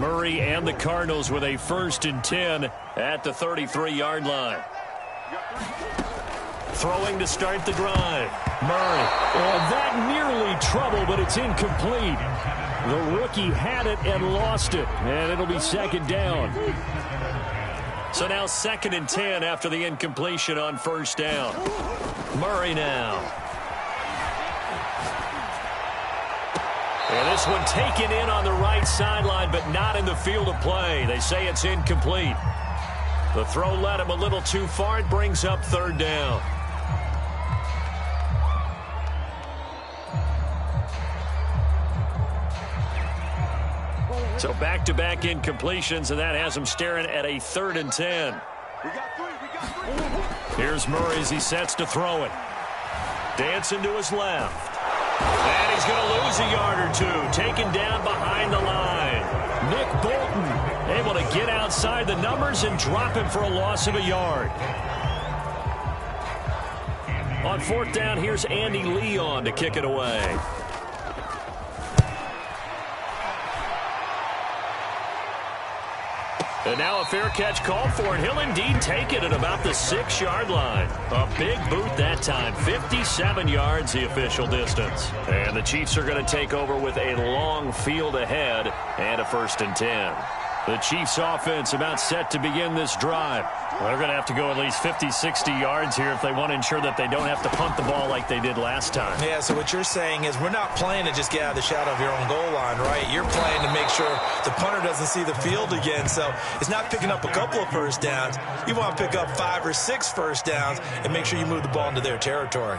Murray and the Cardinals with a 1st and 10 at the 33-yard line. Throwing to start the drive. Murray. That nearly trouble, but it's incomplete. The rookie had it and lost it, and it'll be 2nd down. So now 2nd and 10 after the incompletion on 1st down. Murray now. And this one taken in on the right sideline, but not in the field of play. They say it's incomplete. The throw led him a little too far. It brings up 3rd down. So back-to-back incompletions, and that has him staring at a 3rd and 10. Here's Murray as he sets to throw it. Dancing to his left. And he's going to lose a yard or two. Taken down behind the line. Nick Bolton able to get outside the numbers and drop him for a loss of a yard. On 4th down, here's Andy Leon to kick it away. And now a fair catch called for, and he'll indeed take it at about the 6-yard line. A big boot that time. 57 yards, the official distance. And the Chiefs are going to take over with a long field ahead and a 1st and 10. The Chiefs offense about set to begin this drive. Well, they're going to have to go at least 50, 60 yards here if they want to ensure that they don't have to punt the ball like they did last time. Yeah, so what you're saying is we're not playing to just get out of the shadow of your own goal line, right? You're playing to make sure the punter doesn't see the field again. So it's not picking up a couple of 1st downs. You want to pick up 5 or 6 1st downs and make sure you move the ball into their territory.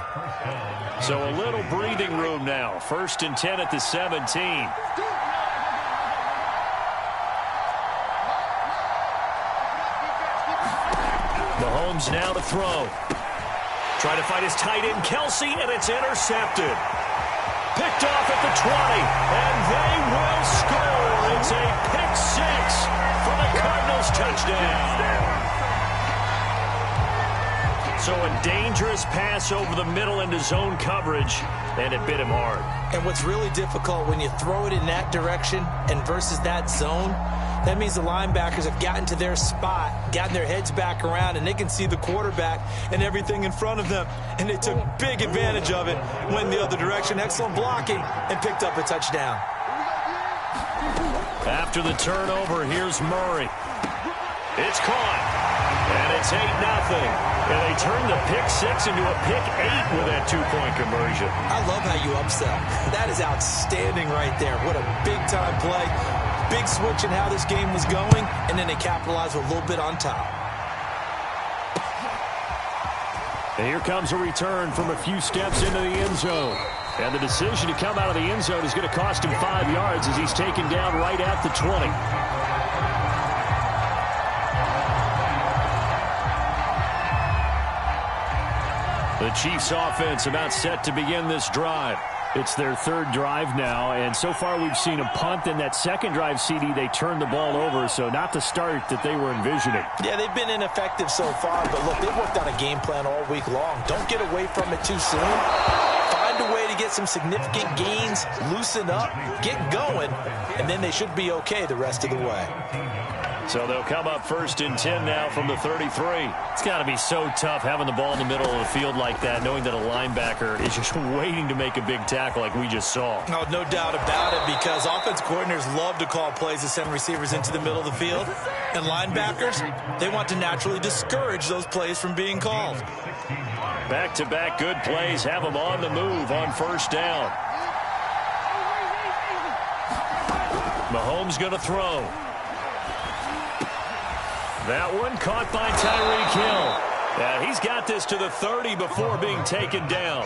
So a little breathing room now. 1st and 10 at the 17. Mahomes now to throw. Try to find his tight end, Kelsey, and it's intercepted. Picked off at the 20, and they will score. It's a pick 6 for the Cardinals touchdown. So a dangerous pass over the middle into zone coverage, and it bit him hard. And what's really difficult when you throw it in that direction and versus that zone, that means the linebackers have gotten to their spot, gotten their heads back around, and they can see the quarterback and everything in front of them. And they took big advantage of it, went the other direction, excellent blocking, and picked up a touchdown. After the turnover, here's Murray. It's caught, and it's 8-0. And they turn the pick 6 into a pick 8 with that 2-point conversion. I love how you upsell. That is outstanding right there. What a big-time play. Big switch in how this game was going, and then they capitalized with a little bit on top. And here comes a return from a few steps into the end zone. And the decision to come out of the end zone is going to cost him 5 yards as he's taken down right at the 20. The Chiefs offense about set to begin this drive. It's their 3rd drive now, and so far we've seen a punt. In that 2nd drive, CD, they turned the ball over, so not the start that they were envisioning. Yeah, they've been ineffective so far, but look, they've worked on a game plan all week long. Don't get away from it too soon. Find a way to get some significant gains, loosen up, get going, and then they should be okay the rest of the way. So they'll come up 1st and 10 now from the 33. It's got to be so tough having the ball in the middle of the field like that, knowing that a linebacker is just waiting to make a big tackle like we just saw. Oh, no doubt about it, because offense coordinators love to call plays to send receivers into the middle of the field. And linebackers, they want to naturally discourage those plays from being called. Back-to-back good plays have them on the move on 1st down. Mahomes going to throw. That one caught by Tyreek Hill. And he's got this to the 30 before being taken down.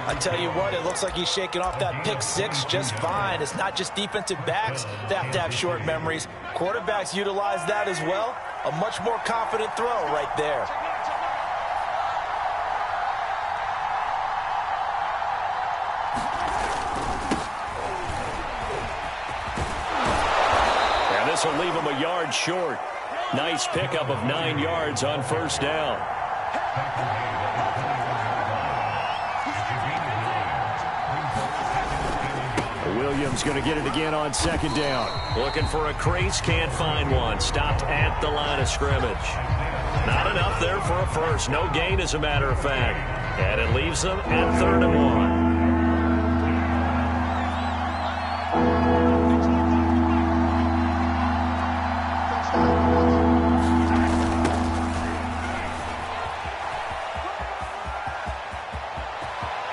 I tell you what, it looks like he's shaking off that pick 6 just fine. It's not just defensive backs that have to have short memories. Quarterbacks utilize that as well. A much more confident throw right there. And this will leave him a yard short. Nice pickup of 9 yards on 1st down. Williams going to get it again on second down. Looking for a crease, can't find one. Stopped at the line of scrimmage. Not enough there for a first. No gain, as a matter of fact. And it leaves them at 3rd and 1.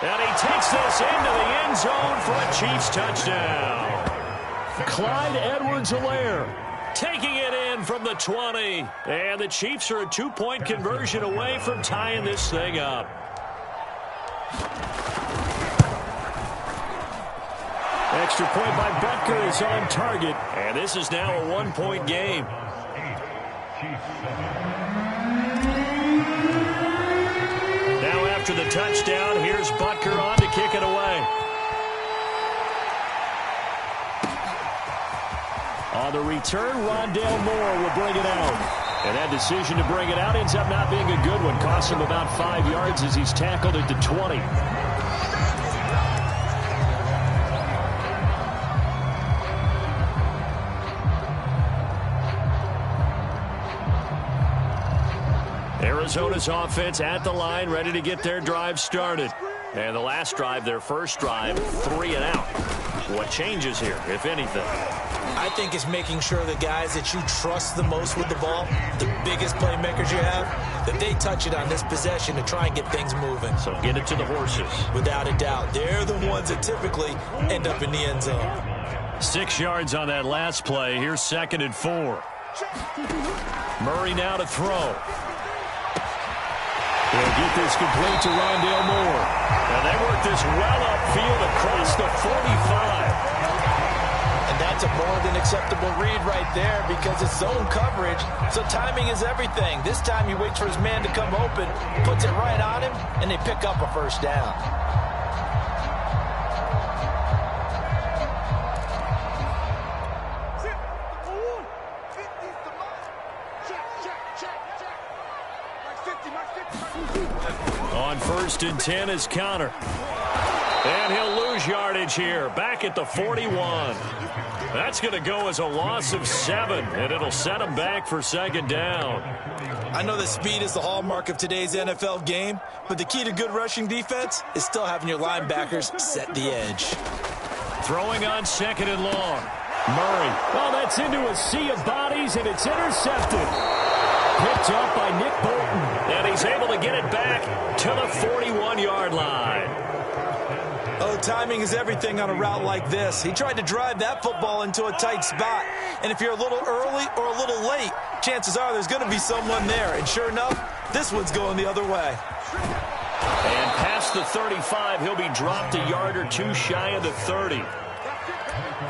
And he takes this into the end zone for a Chiefs touchdown. Clyde Edwards-Helaire taking it in from the 20. And the Chiefs are a 2-point conversion away from tying this thing up. Extra point by Butker is on target. And this is now a 1-point game. Now after the touchdown, here's Butker on to kick it away. On the return, Rondale Moore will bring it out. And that decision to bring it out ends up not being a good one. Costs him about 5 yards as he's tackled at the 20. Arizona's offense at the line, ready to get their drive started. And the last drive, their first drive, 3 and out. What changes here, if anything? I think it's making sure the guys that you trust the most with the ball, the biggest playmakers you have, that they touch it on this possession to try and get things moving. So get it to the horses. Without a doubt. They're the ones that typically end up in the end zone. 6 yards on that last play. Here's 2nd and 4. Murray now to throw. They'll get this complete to Rondale Moore. And they work this well upfield across the 45. And that's a more than acceptable read right there because it's zone coverage, so timing is everything. This time he waits for his man to come open, puts it right on him, and they pick up a first down. On 1st and 10 is Connor. And he'll lose yardage here. Back at the 41. That's going to go as a loss of 7, and it'll set him back for 2nd down. I know that speed is the hallmark of today's NFL game, but the key to good rushing defense is still having your linebackers set the edge. Throwing on 2nd and long. Murray. Well, that's into a sea of bodies, and it's intercepted. Picked up by Nick Bolton. And he's able to get it back to the 41-yard line. Oh, timing is everything on a route like this. He tried to drive that football into a tight spot. And if you're a little early or a little late, chances are there's going to be someone there. And sure enough, this one's going the other way. And past the 35, he'll be dropped a yard or 2 shy of the 30.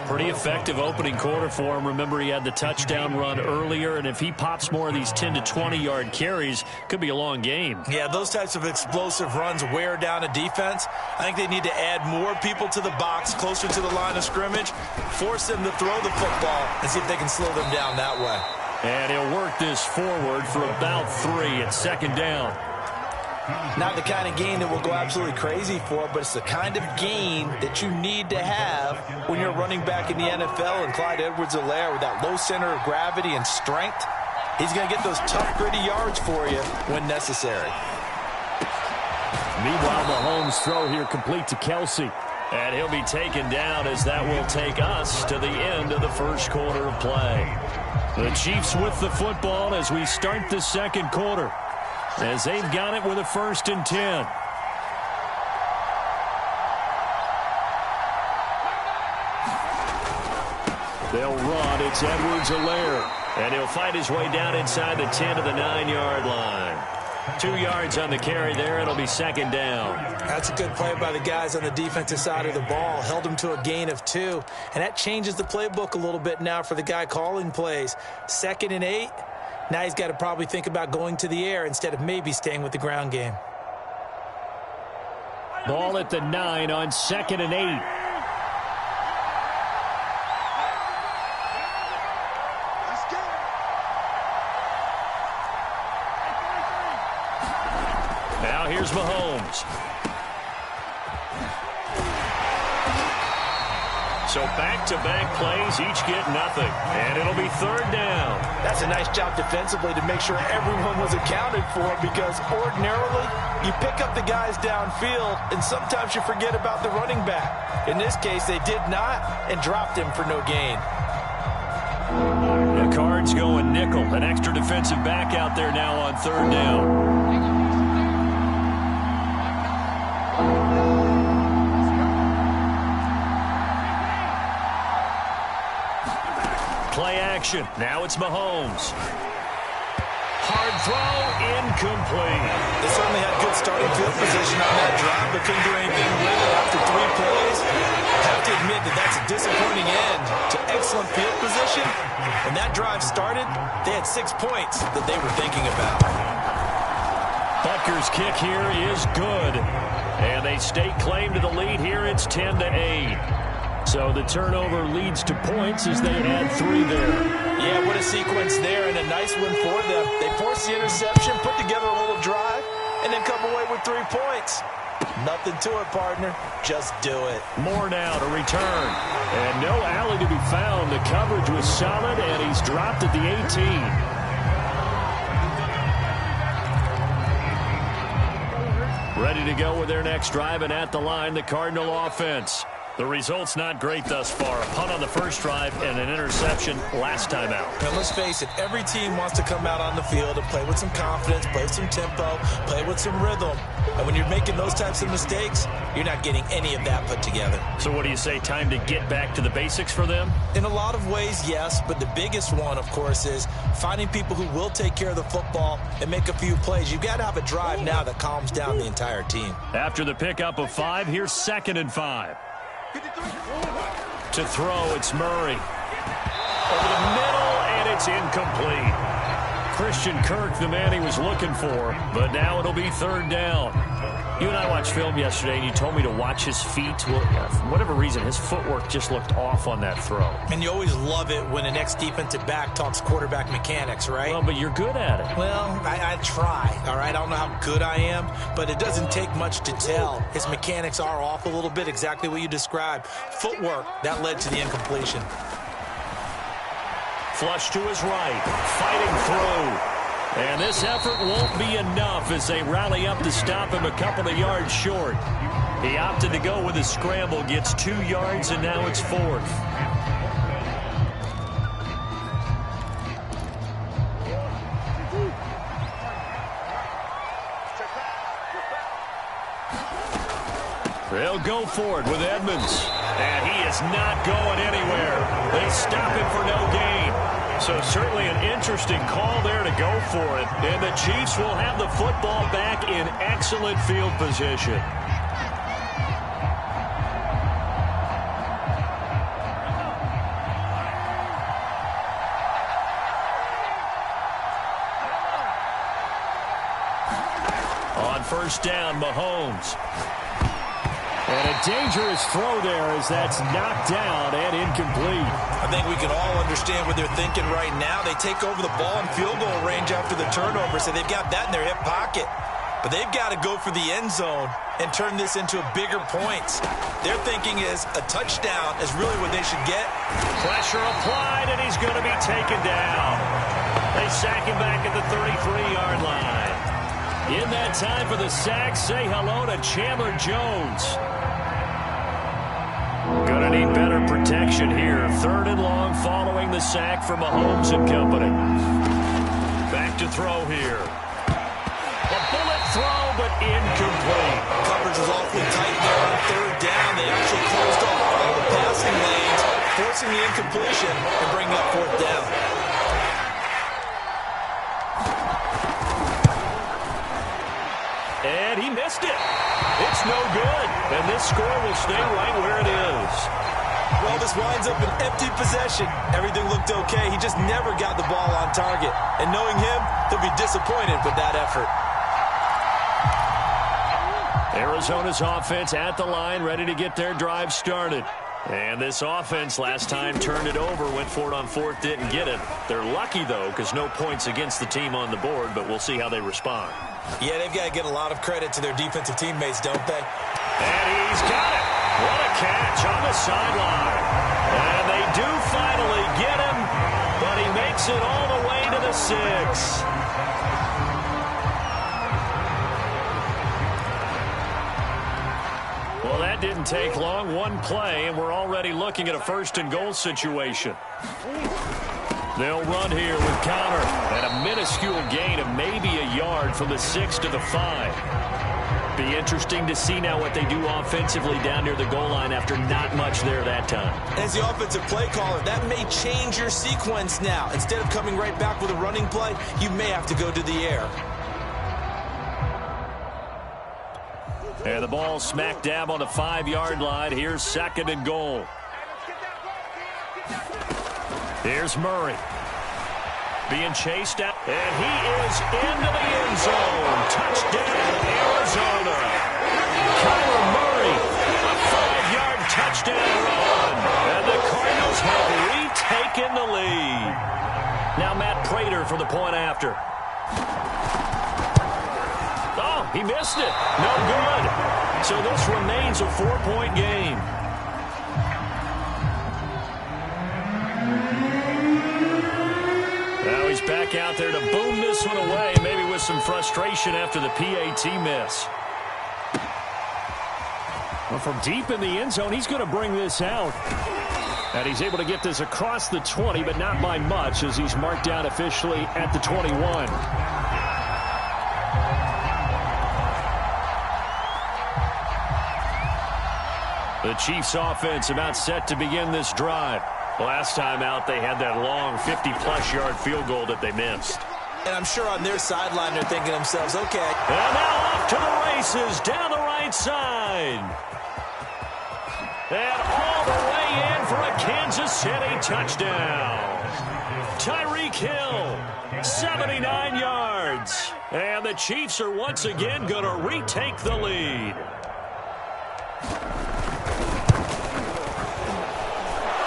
Pretty effective opening quarter for him. Remember, he had the touchdown run earlier, and if he pops more of these 10 to 20-yard carries, could be a long game. Yeah, those types of explosive runs wear down a defense. I think they need to add more people to the box, closer to the line of scrimmage, force them to throw the football, and see if they can slow them down that way. And he'll work this forward for about 3 at 2nd down. Not the kind of gain that we'll go absolutely crazy for, but it's the kind of gain that you need to have when you're running back in the NFL. And Clyde Edwards-Helaire, with that low center of gravity and strength, he's going to get those tough, gritty yards for you when necessary. Meanwhile, Mahomes' throw here complete to Kelsey. And he'll be taken down as that will take us to the end of the first quarter of play. The Chiefs with the football as we start the second quarter, as they've got it with a 1st and 10. They'll run. It's Edwards-Helaire. And he'll fight his way down inside the 10 to the 9-yard line. 2 yards on the carry there. It'll be 2nd down. That's a good play by the guys on the defensive side of the ball. Held him to a gain of 2. And that changes the playbook a little bit now for the guy calling plays. 2nd and 8. Now he's got to probably think about going to the air instead of maybe staying with the ground game. Ball at the 9 on 2nd and 8. Now here's Mahomes. So back-to-back plays, each get nothing. And it'll be third down. That's a nice job defensively to make sure everyone was accounted for, because ordinarily you pick up the guys downfield and sometimes you forget about the running back. In this case, they did not and dropped him for no gain. The Cards going nickel. An extra defensive back out there now on third down. Play action. Now it's Mahomes. Hard throw, incomplete. They certainly had good starting field position on that drive, but couldn't do anything with it after 3 plays. I have to admit that that's a disappointing end to excellent field position. When that drive started, they had 6 points that they were thinking about. Butker's kick here is good. And they stake claim to the lead here. It's 10-8. So the turnover leads to points as they add 3 there. Yeah, what a sequence there, and a nice win for them. They forced the interception, put together a little drive, and then come away with 3 points. Nothing to it, partner. Just do it. More now to return. And no alley to be found. The coverage was solid, and he's dropped at the 18. Ready to go with their next drive, and at the line, the Cardinal offense. The result's not great thus far. A punt on the first drive and an interception last time out. And let's face it, every team wants to come out on the field and play with some confidence, play with some tempo, play with some rhythm. And when you're making those types of mistakes, you're not getting any of that put together. So what do you say, time to get back to the basics for them? In a lot of ways, yes, but the biggest one, of course, is finding people who will take care of the football and make a few plays. You've got to have a drive now that calms down the entire team. After the pickup of 5, here's 2nd and 5. To throw, it's Murray. Over the middle, and it's incomplete. Christian Kirk, the man he was looking for, but now it'll be 3rd down. You and I watched film yesterday, and you told me to watch his feet. Well, for whatever reason, his footwork just looked off on that throw. And you always love it when an ex-defensive back talks quarterback mechanics, right? Well, but you're good at it. Well, I try, all right? I don't know how good I am, but it doesn't take much to tell. His mechanics are off a little bit, exactly what you described. Footwork, that led to the incompletion. Flush to his right, fighting through. And this effort won't be enough as they rally up to stop him a couple of yards short. He opted to go with a scramble, gets 2 yards, and now it's 4th. They'll go for it with Edmonds. And he is not going anywhere. They stop him for no gain. So certainly an interesting call there to go for it. And the Chiefs will have the football back in excellent field position. On 1st down, Mahomes. And a dangerous throw there as that's knocked down and incomplete. I think we can all understand what they're thinking right now. They take over the ball in field goal range after the turnover, so they've got that in their hip pocket. But they've got to go for the end zone and turn this into bigger points. Their thinking is a touchdown is really what they should get. Pressure applied, and he's going to be taken down. They sack him back at the 33-yard line. In that time for the sack, say hello to Chandler Jones. Gonna need better protection here. 3rd and long following the sack for Mahomes and company. Back to throw here. A bullet throw, but incomplete. Coverage was awfully tight there on 3rd down. They actually closed off all the passing lanes, forcing the incompletion and bringing up 4th down. And he missed it. It's no good. And this score will stay right where it is. Well, this winds up an empty possession. Everything looked okay. He just never got the ball on target. And knowing him, he'll be disappointed with that effort. Arizona's offense at the line, ready to get their drive started. And this offense last time turned it over, went for it on 4th, didn't get it. They're lucky, though, because no points against the team on the board, but we'll see how they respond. Yeah, they've got to get a lot of credit to their defensive teammates, don't they? And he's got it. What a catch on the sideline. And they do finally get him, but he makes it all the way to the 6. Well, that didn't take long. One play, and we're already looking at a 1st and goal situation. They'll run here with Connor. And a minuscule gain of maybe a yard from the 6 to the 5. Be interesting to see now what they do offensively down near the goal line after not much there that time. As the offensive play caller, that may change your sequence now. Instead of coming right back with a running play, you may have to go to the air. And the ball smack dab on the 5-yard line. Here's 2nd and goal. Here's Murray. Being chased out. And he is into the end zone. Touchdown, Arizona. Kyler Murray, a 5-yard touchdown run. And the Cardinals have retaken the lead. Now Matt Prater for the point after. Oh, he missed it. No good. So this remains a 4-point game. Now he's back out there to boom this one away, maybe with some frustration after the PAT miss. Well, from deep in the end zone, he's going to bring this out. And he's able to get this across the 20, but not by much, as he's marked down officially at the 21. The Chiefs offense about set to begin this drive. Last time out, they had that long 50-plus yard field goal that they missed. And I'm sure on their sideline they're thinking to themselves, okay. And now off to the races down the right side. And all the way in for a Kansas City touchdown. Tyreek Hill, 79 yards. And the Chiefs are once again going to retake the lead.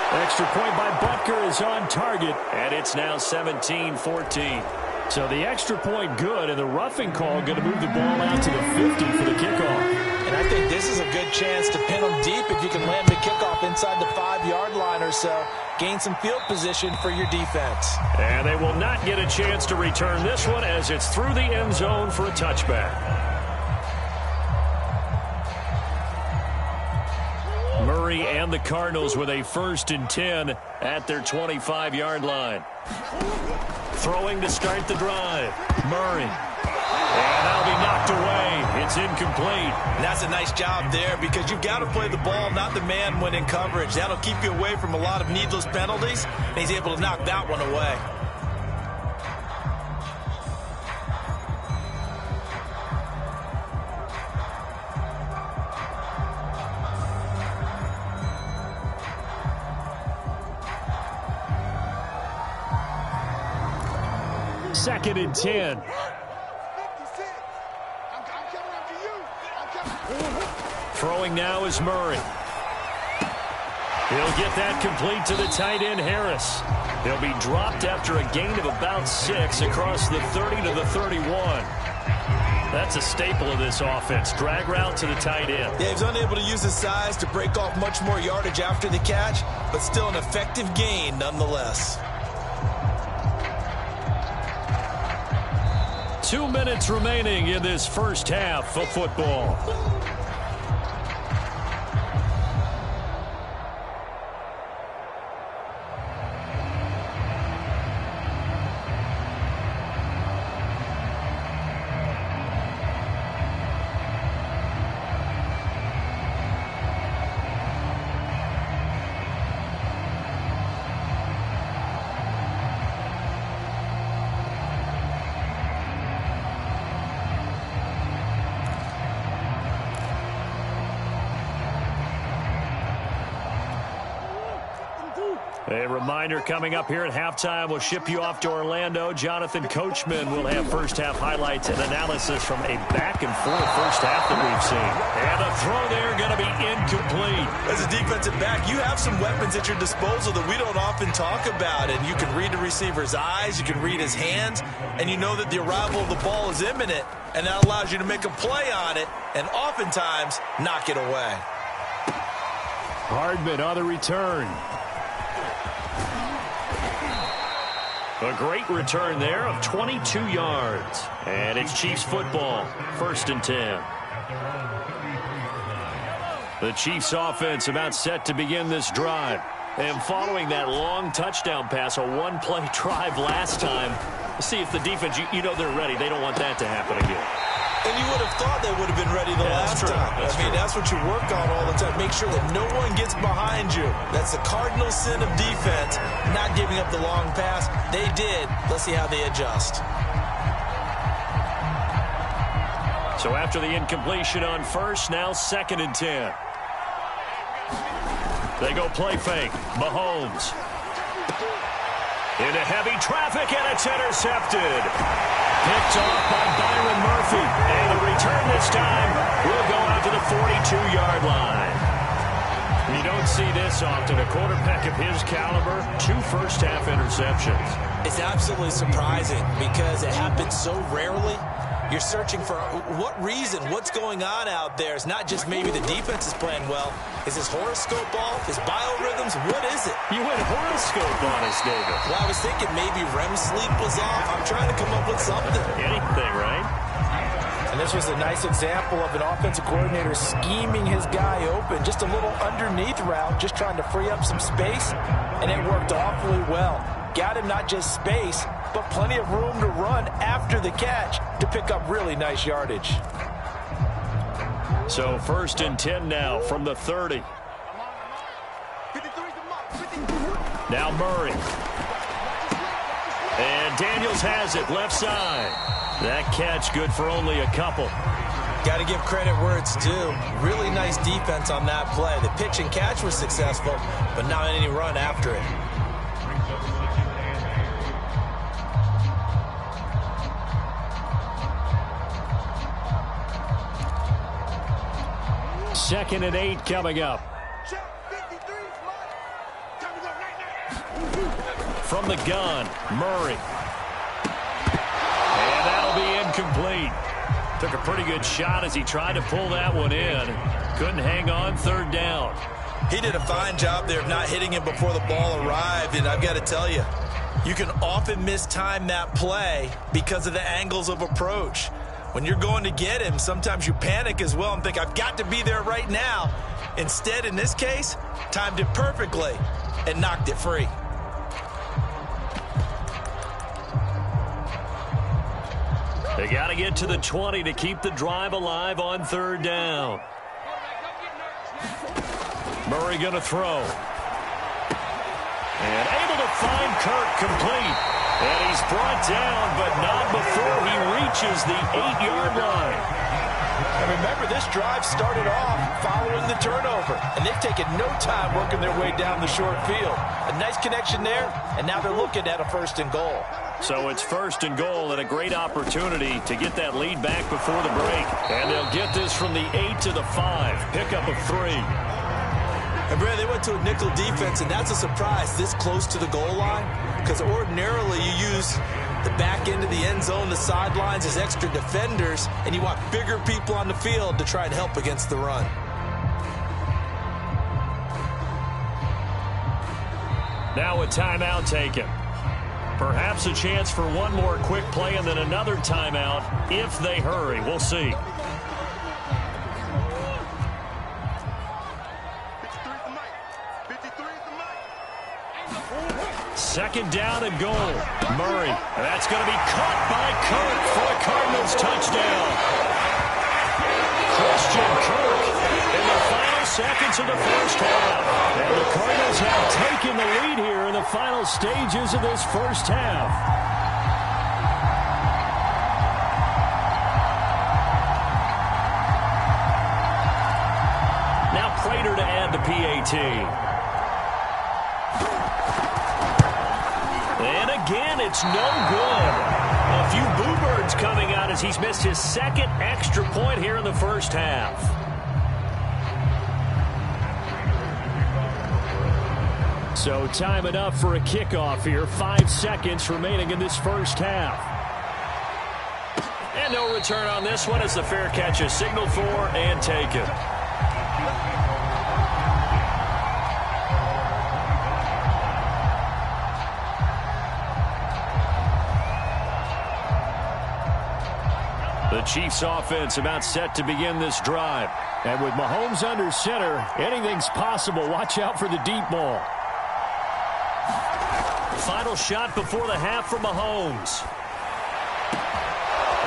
Extra point by Butker is on target, and it's now 17-14. So the extra point good, and the roughing call going to move the ball out to the 50 for the kickoff. And I think this is a good chance to pin them deep if you can land the kickoff inside the 5-yard line or so. Gain some field position for your defense. And they will not get a chance to return this one as it's through the end zone for a touchback. Murray and the Cardinals with a 1st and 10 at their 25-yard line. Throwing to start the drive. Murray. And that'll be knocked away. It's incomplete. And that's a nice job there because you've got to play the ball, not the man when in coverage. That'll keep you away from a lot of needless penalties, and he's able to knock that one away. Second and 10. Throwing now is Murray. He'll get that complete to the tight end, Harris. He'll be dropped after a gain of about 6 across the 30 to the 31. That's a staple of this offense. Drag route to the tight end. Yeah, he's unable to use his size to break off much more yardage after the catch, but still an effective gain nonetheless. 2 minutes remaining in this first half of football. A reminder coming up here at halftime. We'll ship you off to Orlando. Jonathan Coachman will have first-half highlights and analysis from a back-and-forth first half that we've seen. And the throw there going to be incomplete. As a defensive back, you have some weapons at your disposal that we don't often talk about. And you can read the receiver's eyes, you can read his hands, and you know that the arrival of the ball is imminent. And that allows you to make a play on it and oftentimes knock it away. Hardman on the return. A great return there of 22 yards. And it's Chiefs football, 1st and 10. The Chiefs offense about set to begin this drive. And following that long touchdown pass, a one-play drive last time, see if the defense, you know they're ready. They don't want that to happen again. And you would have thought they would have been ready the last time. That's what you work on all the time. Make sure that no one gets behind you. That's the cardinal sin of defense, not giving up the long pass. They did. Let's see how they adjust. So after the incompletion on first, now 2nd and 10. They go play fake. Mahomes. Into heavy traffic, and it's intercepted. Picked off by Byron Murphy. And the return this time will go out to the 42-yard line. You don't see this often. A quarterback of his caliber, 2 first-half interceptions. It's absolutely surprising because it happens so rarely. You're searching for what reason, what's going on out there. It's not just maybe the defense is playing well. Is his horoscope off? His biorhythms? What is it? You went horoscope on us, David. Well, I was thinking maybe REM sleep was off. I'm trying to come up with something. Anything, right? And this was a nice example of an offensive coordinator scheming his guy open. Just a little underneath route, just trying to free up some space, and it worked awfully well. Got him not just space, but plenty of room to run after the catch to pick up really nice yardage. So 1st and 10 now from the 30. Now Murray. And Daniels has it left side. That catch good for only a couple. Got to give credit where it's due. Really nice defense on that play. The pitch and catch was successful, but not any run after it. 2nd and 8 coming up. From the gun, Murray. And that'll be incomplete. Took a pretty good shot as he tried to pull that one in. Couldn't hang on, 3rd down. He did a fine job there of not hitting him before the ball arrived, and I've got to tell you, you can often mistime that play because of the angles of approach. When you're going to get him, sometimes you panic as well and think, I've got to be there right now. Instead, in this case, timed it perfectly and knocked it free. They got to get to the 20 to keep the drive alive on 3rd down. Murray going to throw. And able to find Kirk complete. And he's brought down, but not before he reaches the 8-yard line. And remember, this drive started off following the turnover, and they've taken no time working their way down the short field. A nice connection there, and now they're looking at a 1st and goal. So it's 1st and goal and a great opportunity to get that lead back before the break. And they'll get this from the 8 to the 5. Pickup of 3. And, Brad, they went to a nickel defense, and that's a surprise this close to the goal line, because ordinarily you use the back end of the end zone, the sidelines as extra defenders, and you want bigger people on the field to try and help against the run. Now a timeout taken. Perhaps a chance for one more quick play and then another timeout if they hurry. We'll see. 2nd down and goal. Murray. That's going to be caught by Kirk for the Cardinals touchdown. Christian Kirk in the final seconds of the 1st half. And the Cardinals have taken the lead here in the final stages of this 1st half. Now Prater to add the PAT. And again, it's no good. A few boo birds coming out as he's missed his 2nd extra point here in the 1st half. So time enough for a kickoff here. 5 seconds remaining in this 1st half. And no return on this one as the fair catch is signaled for and taken. Chiefs offense about set to begin this drive. And with Mahomes under center, anything's possible. Watch out for the deep ball. Final shot before the half for Mahomes.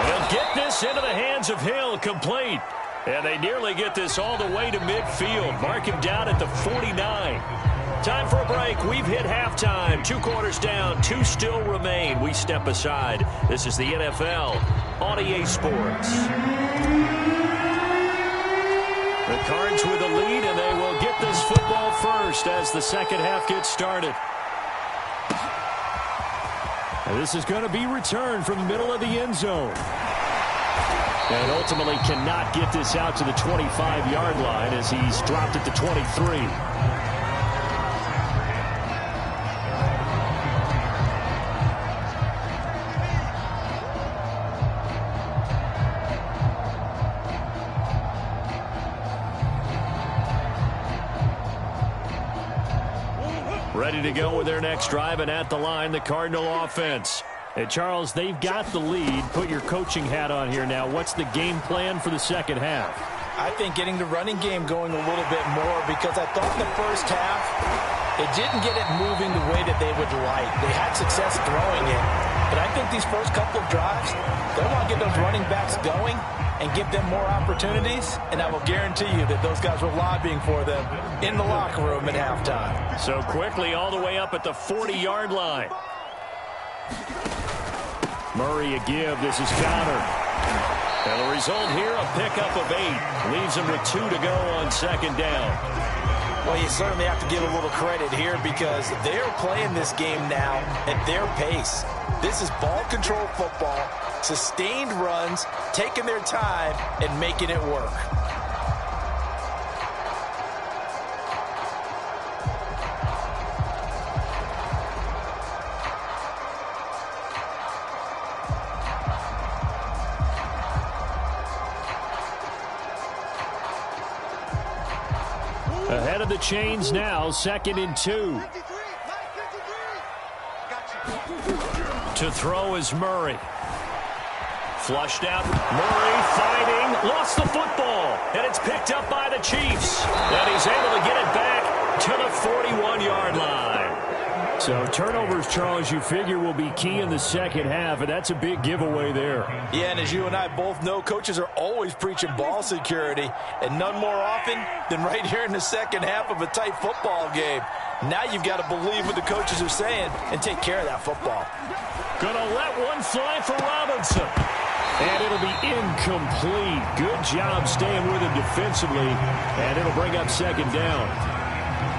They'll get this into the hands of Hill, complete. And they nearly get this all the way to midfield. Mark him down at the 49. Time for a break. We've hit halftime. 2 quarters down. 2 still remain. We step aside. This is the NFL on EA Sports. The Cards with a lead, and they will get this football first as the second half gets started. And this is going to be returned from the middle of the end zone. And ultimately cannot get this out to the 25-yard line as he's dropped at the 23. Ready to go with their next drive, and at the line, the Cardinal offense. And Charles, they've got the lead. Put your coaching hat on here now. What's the game plan for the second half? I think getting the running game going a little bit more, because I thought in the first half they didn't get it moving the way that they would like. They had success throwing it, but I think these first couple of drives, they want to get those running backs going and give them more opportunities, and I will guarantee you that those guys were lobbying for them in the locker room at halftime. So quickly all the way up at the 40-yard line. Murray a give. This is counter. And the result here, a pickup of 8. Leaves them with 2 to go on second down. Well, you certainly have to give a little credit here because they're playing this game now at their pace. This is ball control football, sustained runs, taking their time and making it work. Ahead of the chains now, 2nd and 2. To throw is Murray. Flushed out. Murray fighting. Lost the football. And it's picked up by the Chiefs. And he's able to get it back to the 41-yard line. So turnovers, Charles, you figure will be key in the second half, and that's a big giveaway there. Yeah, and as you and I both know, coaches are always preaching ball security, and none more often than right here in the second half of a tight football game. Now you've got to believe what the coaches are saying and take care of that football. Gonna let one fly for Robinson. And it'll be incomplete. Good job staying with him defensively, and it'll bring up second down.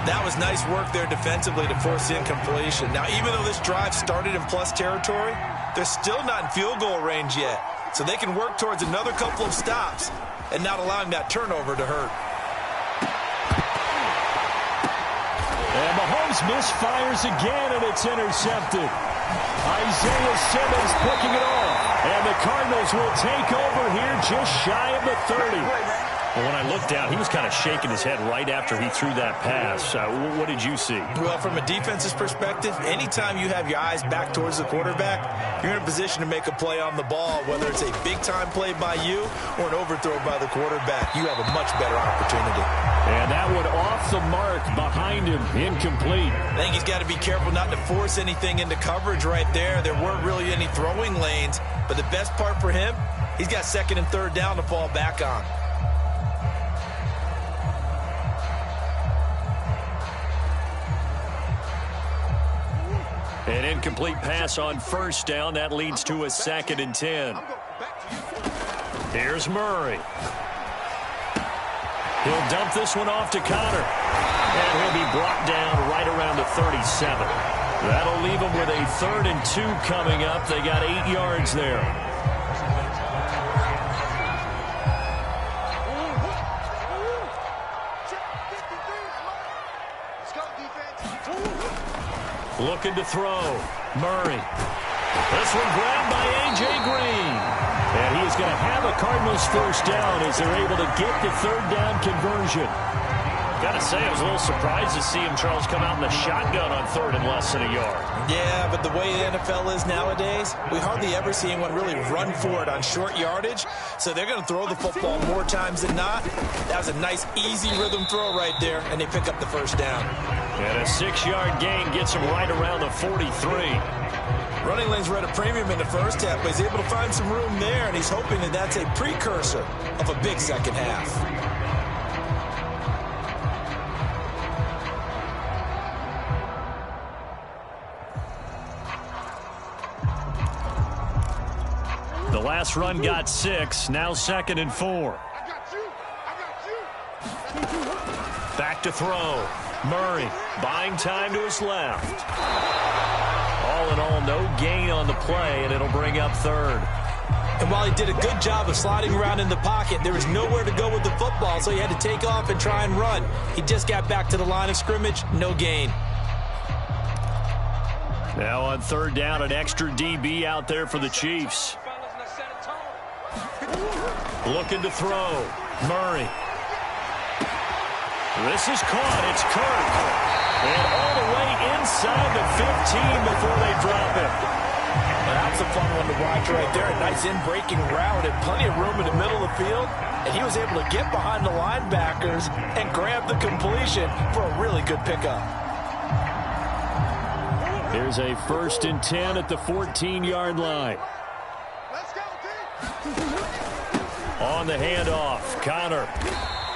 That was nice work there defensively to force the incompletion. Now, even though this drive started in plus territory, they're still not in field goal range yet. So they can work towards another couple of stops and not allowing that turnover to hurt. And Mahomes misfires again, and it's intercepted. Isaiah Simmons picking it off. And the Cardinals will take over here just shy of the 30. Well, when I looked down, he was kind of shaking his head right after he threw that pass. What did you see? Well, from a defense's perspective, anytime you have your eyes back towards the quarterback, you're in a position to make a play on the ball, whether it's a big-time play by you or an overthrow by the quarterback. You have a much better opportunity. And that one off the mark behind him, incomplete. I think he's got to be careful not to force anything into coverage right there. There weren't really any throwing lanes, but the best part for him, he's got 2nd and 3rd down to fall back on. An incomplete pass on 1st down. That leads to a 2nd and 10. Here's Murray. He'll dump this one off to Connor. And he'll be brought down right around the 37. That'll leave him with a 3rd and 2 coming up. They got 8 yards there. Looking to throw. Murray. This one grabbed by A.J. Green. And he is going to have a Cardinals 1st down as they're able to get the 3rd down conversion. Got to say, I was a little surprised to see him, Charles, come out in the shotgun on third and less than a yard. Yeah, but the way the NFL is nowadays, we hardly ever see anyone really run for it on short yardage. So they're going to throw the football more times than not. That was a nice, easy rhythm throw right there, and they pick up the first down. And a 6-yard gain gets him right around the 43. Running lanes were at a premium in the first half, but he's able to find some room there, and he's hoping that that's a precursor of a big second half. The last run got 6, now 2nd and 4. Back to throw. Murray buying time to his left. All in all, no gain on the play, and it'll bring up third. And while he did a good job of sliding around in the pocket, there was nowhere to go with the football, so he had to take off and try and run. He just got back to the line of scrimmage, no gain. Now on third down, an extra DB out there for the Chiefs. Looking to throw. Murray. This is caught. It's Kirk. And all the way inside the 15 before they drop it. Well, that's a fun one to watch right there. A nice in-breaking route and plenty of room in the middle of the field. And he was able to get behind the linebackers and grab the completion for a really good pickup. Here's a 1st and 10 at the 14-yard line. On the handoff, Connor.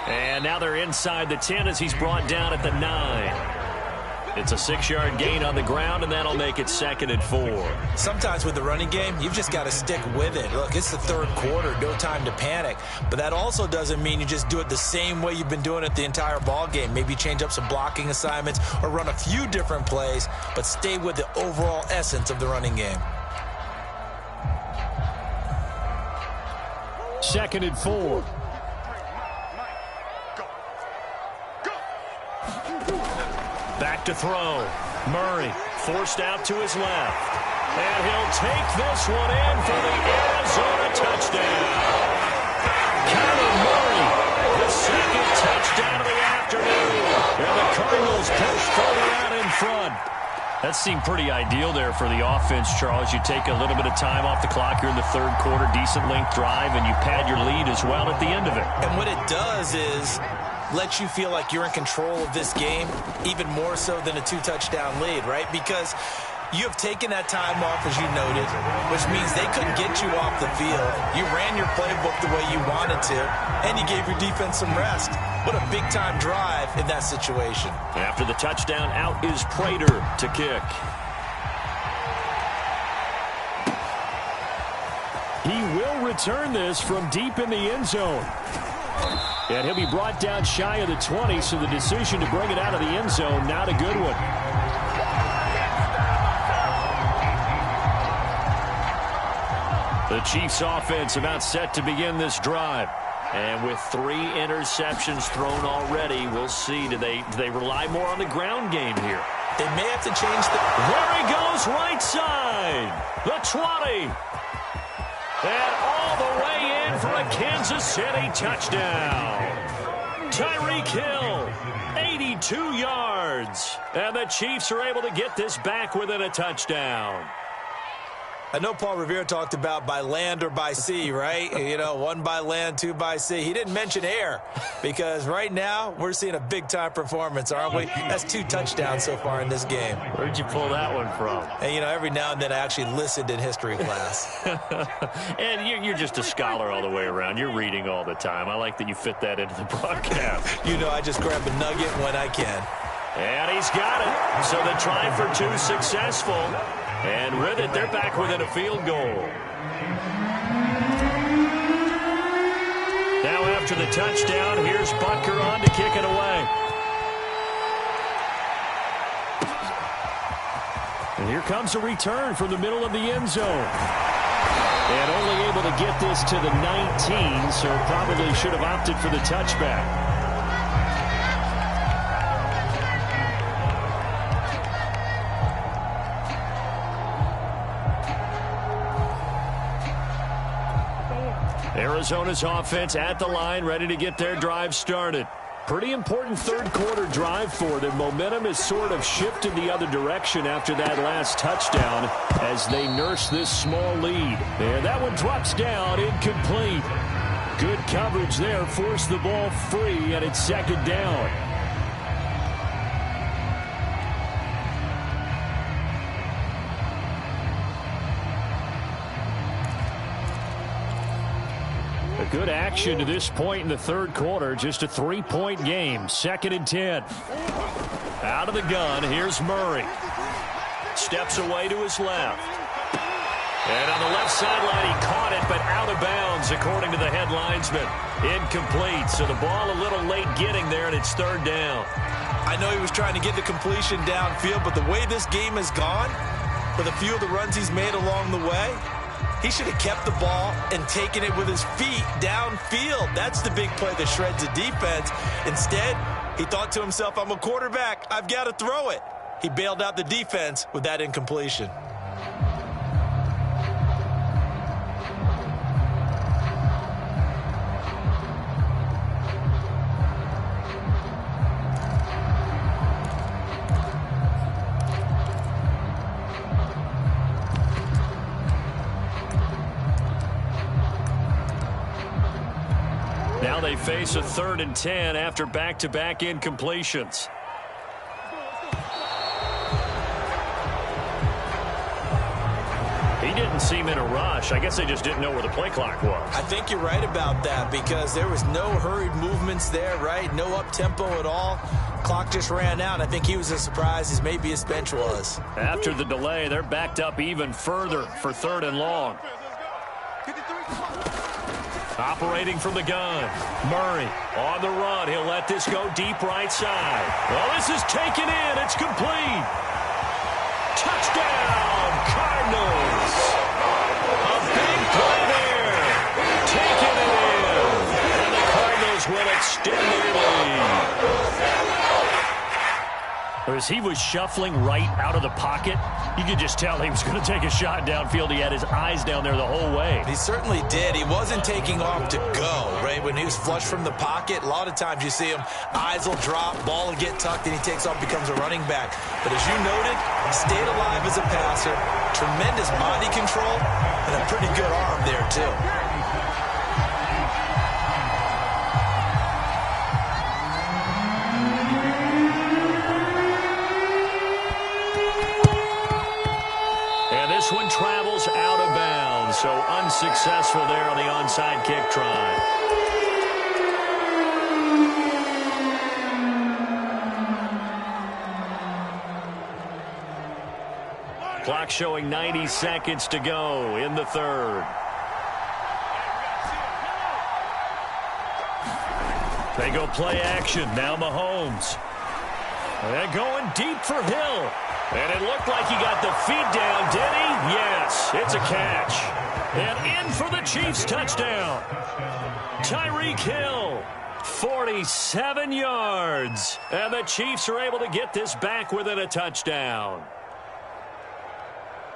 And now they're inside the 10 as he's brought down at the 9. It's a 6-yard gain on the ground, and that'll make it 2nd and 4. Sometimes with the running game, you've just got to stick with it. Look, it's the third quarter, no time to panic. But that also doesn't mean you just do it the same way you've been doing it the entire ball game. Maybe change up some blocking assignments or run a few different plays, but stay with the overall essence of the running game. 2nd and 4. Back to throw. Murray forced out to his left. And he'll take this one in for the Arizona touchdown. Kyler Murray, the 2nd touchdown of the afternoon. And the Cardinals push further out in front. That seemed pretty ideal there for the offense, Charles. You take a little bit of time off the clock here in the third quarter, decent length drive, and you pad your lead as well at the end of it. And what it does is let you feel like you're in control of this game, even more so than a 2-touchdown lead, right? Because you have taken that time off, as you noted, which means they couldn't get you off the field. You ran your playbook the way you wanted to, and you gave your defense some rest. What a big-time drive in that situation. After the touchdown, out is Prater to kick. He will return this from deep in the end zone. And he'll be brought down shy of the 20, so the decision to bring it out of the end zone, not a good one. The Chiefs offense about set to begin this drive. And with 3 interceptions thrown already, we'll see. Do they rely more on the ground game here? They may have to change the... There he goes, right side. The 20. And all the way in for a Kansas City touchdown. Tyreek Hill, 82 yards. And the Chiefs are able to get this back within a touchdown. I know Paul Revere talked about by land or by sea, right? You know, 1 by land, 2 by sea. He didn't mention air because right now we're seeing a big-time performance, aren't we? That's 2 touchdowns so far in this game. Where'd you pull that one from? And, you know, every now and then I actually listened in history class. And you're just a scholar all the way around. You're reading all the time. I like that you fit that into the broadcast. You know, I just grab a nugget when I can. And he's got it. So the try for 2 successful. And with it, they're back within a field goal. Now after the touchdown, here's Butker on to kick it away. And here comes a return from the middle of the end zone. And only able to get this to the 19, so probably should have opted for the touchback. Arizona's offense at the line, ready to get their drive started. Pretty important third quarter drive for them. Momentum has sort of shifted the other direction after that last touchdown as they nurse this small lead. And that one drops down, incomplete. Good coverage there, forced the ball free, and it's second down. A good action to this point in the third quarter. Just a 3-point game. Second and 10. Out of the gun, here's Murray. Steps away to his left. And on the left sideline, he caught it, but out of bounds, according to the head linesman. Incomplete, so the ball a little late getting there, and it's third down. I know he was trying to get the completion downfield, but the way this game has gone, with a few of the runs he's made along the way, he should have kept the ball and taken it with his feet downfield. That's the big play that shreds the defense. Instead, he thought to himself, I'm a quarterback, I've got to throw it. He bailed out the defense with that incompletion. Now they face a 3rd and 10 after back-to-back incompletions. He didn't seem in a rush. I guess they just didn't know where the play clock was. I think you're right about that because there was no hurried movements there, right? No up-tempo at all. Clock just ran out. I think he was as surprised as maybe his bench was. After the delay, they're backed up even further for 3rd and long. Operating from the gun. Murray on the run. He'll let this go deep right side. Well, this is taken in. It's complete. Touchdown, Cardinals. A big play there. Taking it in. And the Cardinals will extend their lead. As he was shuffling right out of the pocket, you could just tell he was going to take a shot downfield. He had his eyes down there the whole way. He certainly did. He wasn't taking off to go, right? When he was flush from the pocket, a lot of times you see him, eyes will drop, ball will get tucked, and he takes off, becomes a running back. But as you noted, he stayed alive as a passer, tremendous body control, and a pretty good arm there, too. This one travels out of bounds, so unsuccessful there on the onside kick try. Clock showing 90 seconds to go in the third. They go play action. Now Mahomes. They're going deep for Hill. And it looked like he got the feet down, did he? Yes, it's a catch. And in for the Chiefs touchdown. Tyreek Hill, 47 yards. And the Chiefs are able to get this back within a touchdown.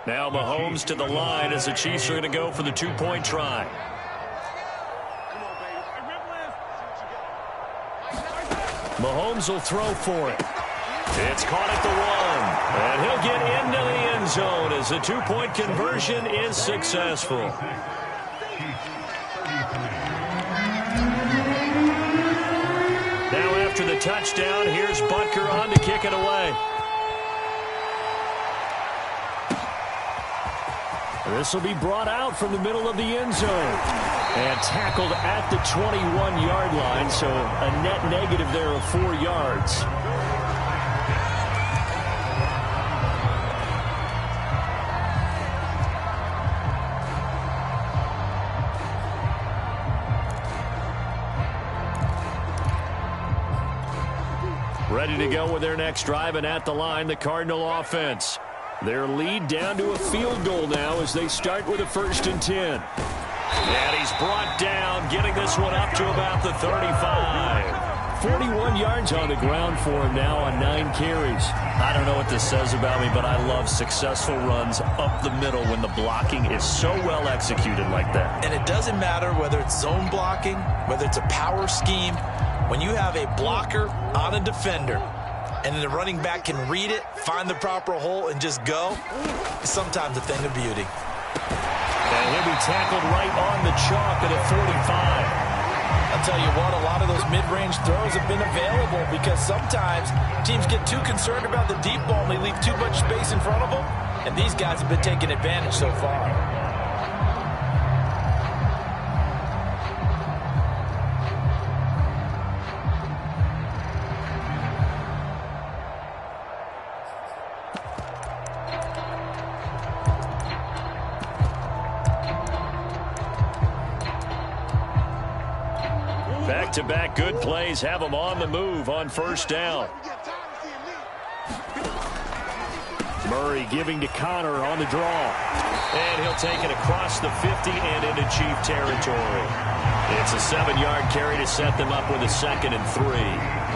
Now Mahomes to the line as the Chiefs are going to go for the 2-point try. Mahomes will throw for it. It's caught at the 1, and he'll get into the end zone as the 2-point conversion is successful. Now after the touchdown, here's Butker on to kick it away. This will be brought out from the middle of the end zone and tackled at the 21-yard line, so a net negative there of 4 yards. Ready to go with their next drive, and at the line, the Cardinal offense. Their lead down to a field goal now as they start with a 1st and 10. And he's brought down, getting this one up to about the 35. 41 yards on the ground for him now on 9 carries. I don't know what this says about me, but I love successful runs up the middle when the blocking is so well executed like that. And it doesn't matter whether it's zone blocking, whether it's a power scheme, When you have a blocker on a defender, and then the running back can read it, find the proper hole, and just go, it's sometimes a thing of beauty. And he'll be tackled right on the chalk at 45. I'll tell you what, a lot of those mid-range throws have been available because sometimes teams get too concerned about the deep ball and they leave too much space in front of them, and these guys have been taking advantage so far. Back-to-back good plays have them on the move on first down. Murray giving to Connor on the draw. And he'll take it across the 50 and into Chief territory. It's a 7-yard carry to set them up with a 2nd and 3.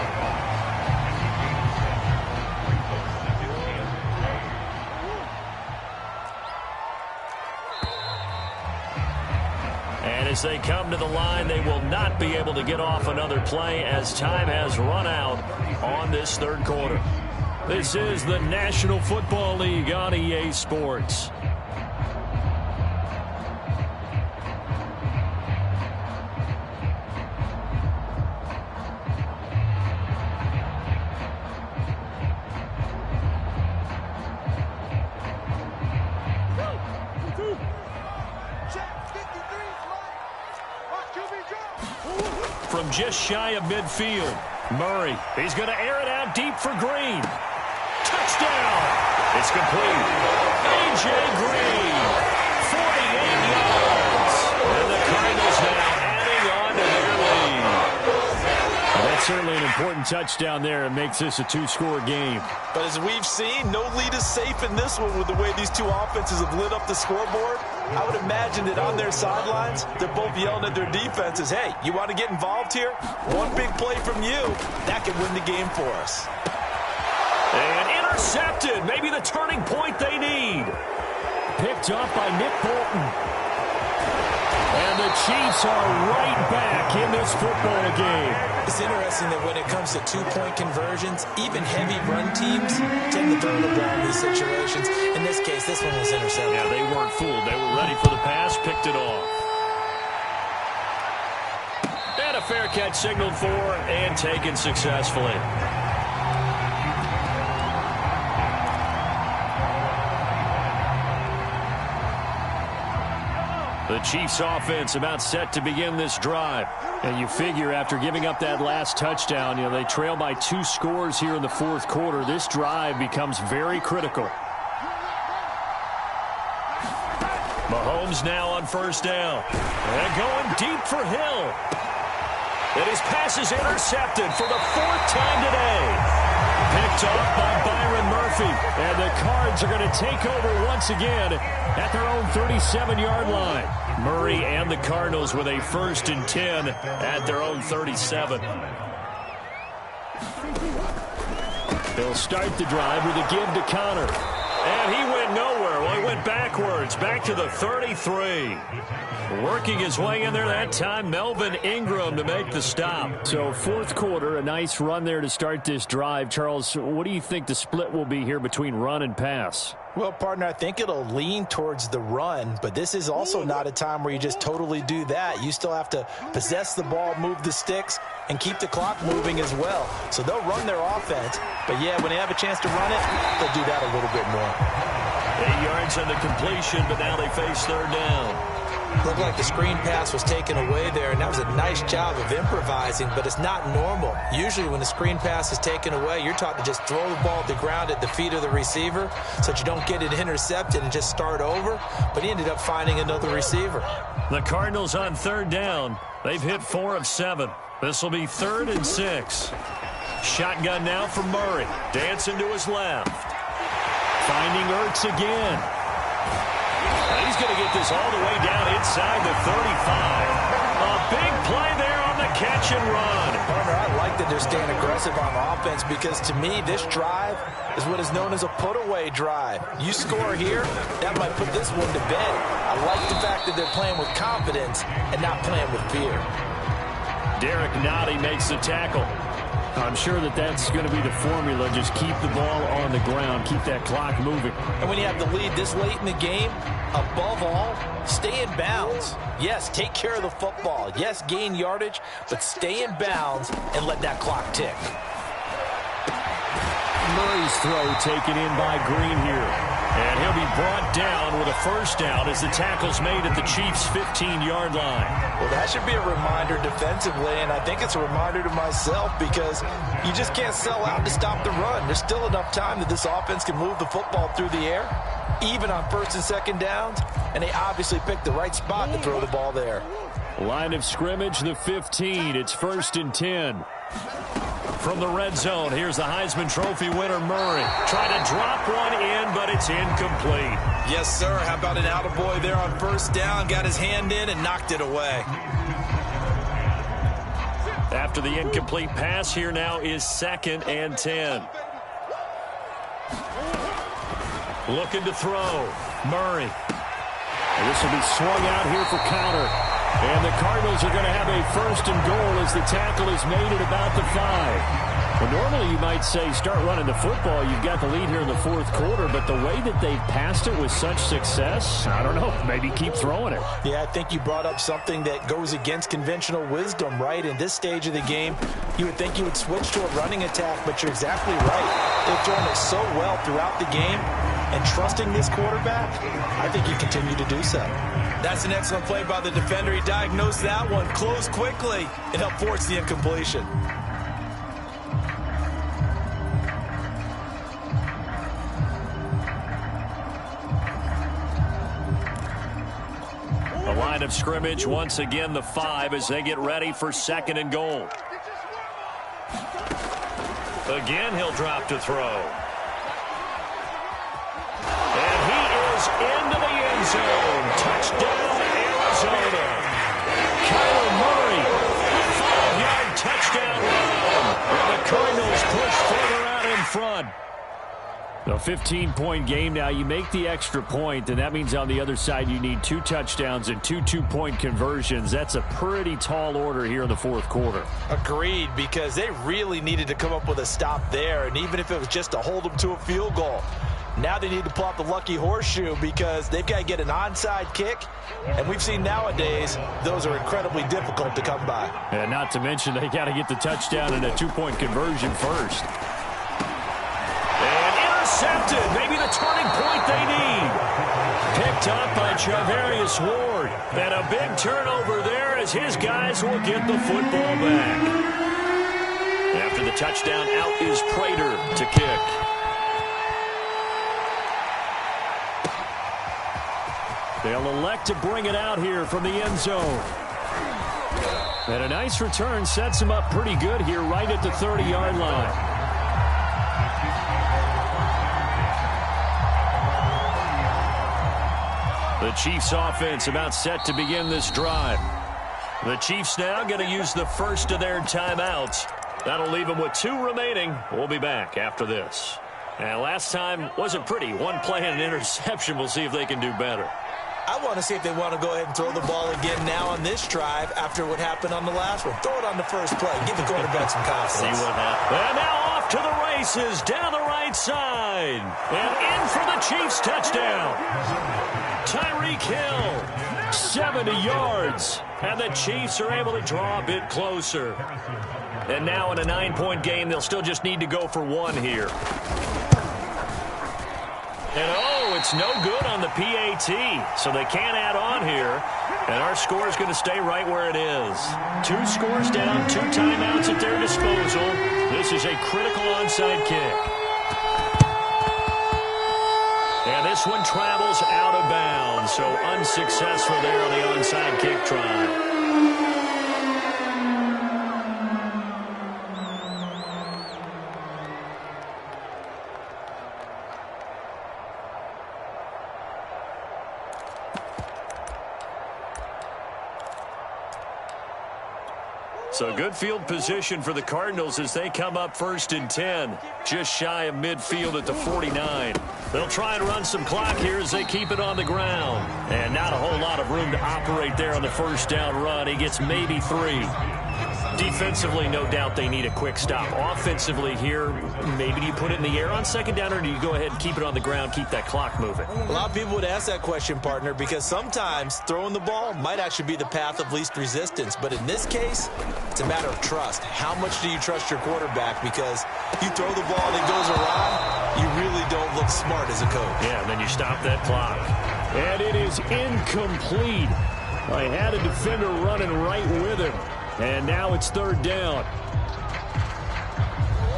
As they come to the line, they will not be able to get off another play as time has run out on this third quarter. This is the National Football League on EA Sports. From just shy of midfield, Murray, he's going to air it out deep for Green. Touchdown! It's complete. A.J. Green, 48 yards. And the Cardinals now adding on to their lead. Well, that's certainly an important touchdown there. It makes this a 2-score game. But as we've seen, no lead is safe in this one with the way these two offenses have lit up the scoreboard. I would imagine that on their sidelines, they're both yelling at their defenses, hey, you want to get involved here? One big play from you, that could win the game for us. And intercepted, maybe the turning point they need. Picked off by Nick Bolton. And the Chiefs are right back in this football game. It's interesting that when it comes to two-point conversions, even heavy run teams tend to throw the ball in these situations. In this case, this one was intercepted. Yeah, they weren't fooled. They were ready for the pass, picked it off. And a fair catch signaled for and taken successfully. The Chiefs offense about set to begin this drive. And you figure after giving up that last touchdown, they trail by 2 scores here in the fourth quarter. This drive becomes very critical. Mahomes now on first down. And going deep for Hill. And his pass is intercepted for the 4th time today. Picked off by Byron Murphy. And the Cards are going to take over once again at their own 37-yard line. Murray and the Cardinals with a 1st and 10 at their own 37. They'll start the drive with a give to Connor. And he went nowhere. Well, he went backwards, back to the 33. Working his way in there that time, Melvin Ingram to make the stop. So fourth quarter, a nice run there to start this drive. Charles, what do you think the split will be here between run and pass? Well, partner, I think it'll lean towards the run, but this is also not a time where you just totally do that. You still have to possess the ball, move the sticks, and keep the clock moving as well. So they'll run their offense, but yeah, when they have a chance to run it, they'll do that a little bit more. 8 yards on the completion, but now they face 3rd down. Looked like the screen pass was taken away there, and that was a nice job of improvising, but it's not normal. Usually when the screen pass is taken away, you're taught to just throw the ball at the ground at the feet of the receiver so that you don't get it intercepted and just start over, but he ended up finding another receiver. The Cardinals on 3rd down. They've hit 4 of 7. This will be 3rd and 6. Shotgun now for Murray. Dancing to his left. Finding Ertz again. He's going to get this all the way down inside the 35. A big play there on the catch and run. Partner, I like that they're staying aggressive on offense because to me, this drive is what is known as a put-away drive. You score here, that might put this one to bed. I like the fact that they're playing with confidence and not playing with fear. Derek Nottie makes the tackle. I'm sure that's going to be the formula. Just keep the ball on the ground. Keep that clock moving. And when you have the lead this late in the game, above all, stay in bounds. Yes, take care of the football. Yes, gain yardage, but stay in bounds and let that clock tick. Murray's throw taken in by Green here. And he'll be brought down with a first down as the tackle's made at the Chiefs' 15-yard line. Well, that should be a reminder defensively, and I think it's a reminder to myself because you just can't sell out to stop the run. There's still enough time that this offense can move the football through the air, even on first and second downs, and they obviously picked the right spot to throw the ball there. Line of scrimmage, the 15. It's 1st and 10. From the red zone, here's the Heisman Trophy winner, Murray. Trying to drop one in, but it's incomplete. Yes, sir. How about an attaboy there on first down? Got his hand in and knocked it away. After the incomplete pass, here now is 2nd and 10. Looking to throw. Murray. And this will be swung out here for counter. And the Cardinals are going to have a 1st and goal as the tackle is made at about the 5. Well, normally you might say start running the football. You've got the lead here in the 4th quarter, but the way that they've passed it with such success, I don't know, maybe keep throwing it. Yeah, I think you brought up something that goes against conventional wisdom, right? In this stage of the game, you would think you would switch to a running attack, but you're exactly right. They've thrown it so well throughout the game, and trusting this quarterback, I think you continue to do so. That's an excellent play by the defender. He diagnosed that one, closed quickly, and helped force the incompletion. The line of scrimmage, once again the 5 as they get ready for 2nd and goal. Again, he'll drop to throw. And he is into the end zone. Touchdown, Arizona. Kyler Murray, 5-yard touchdown run. And the Cardinals push further out in front. A 15-point game now. You make the extra point, and that means on the other side you need 2 touchdowns and 2 two-point conversions. That's a pretty tall order here in the 4th quarter. Agreed, because they really needed to come up with a stop there, and even if it was just to hold them to a field goal. Now they need to pull out the lucky horseshoe because they've got to get an onside kick, and we've seen nowadays those are incredibly difficult to come by. And not to mention they got to get the touchdown and a 2-point conversion first. Intercepted, maybe the turning point they need. Picked up by Charvarius Ward. And a big turnover there as his guys will get the football back. After the touchdown, out is Prater to kick. They'll elect to bring it out here from the end zone. And a nice return sets him up pretty good here right at the 30-yard line. The Chiefs offense about set to begin this drive. The Chiefs now going to use the first of their timeouts. That'll leave them with 2 remaining. We'll be back after this. And last time wasn't pretty. 1 play and an interception. We'll see if they can do better. I want to see if they want to go ahead and throw the ball again now on this drive after what happened on the last one. Throw it on the first play. Give the quarterback some confidence. See what happens. And now off to the races down the right side. And in for the Chiefs touchdown. Tyreek Hill, 70 yards. And the Chiefs are able to draw a bit closer. And now in a 9-point game, they'll still just need to go for 1 here. And oh, it's no good on the PAT. So they can't add on here. And our score is going to stay right where it is. 2 scores down, 2 timeouts at their disposal. This is a critical onside kick. And this one travels out of bounds, so unsuccessful there on the onside kick try. So good field position for the Cardinals as they come up 1st and 10. Just shy of midfield at the 49. They'll try and run some clock here as they keep it on the ground. And not a whole lot of room to operate there on the first down run. He gets maybe 3. Defensively, no doubt they need a quick stop. Offensively here, maybe do you put it in the air on second down, or do you go ahead and keep it on the ground, keep that clock moving? A lot of people would ask that question, partner, because sometimes throwing the ball might actually be the path of least resistance. But in this case, it's a matter of trust. How much do you trust your quarterback? Because you throw the ball and it goes awry, you really don't look smart as a coach. Yeah, and then you stop that clock. And it is incomplete. I had a defender running right with him. And now it's third down.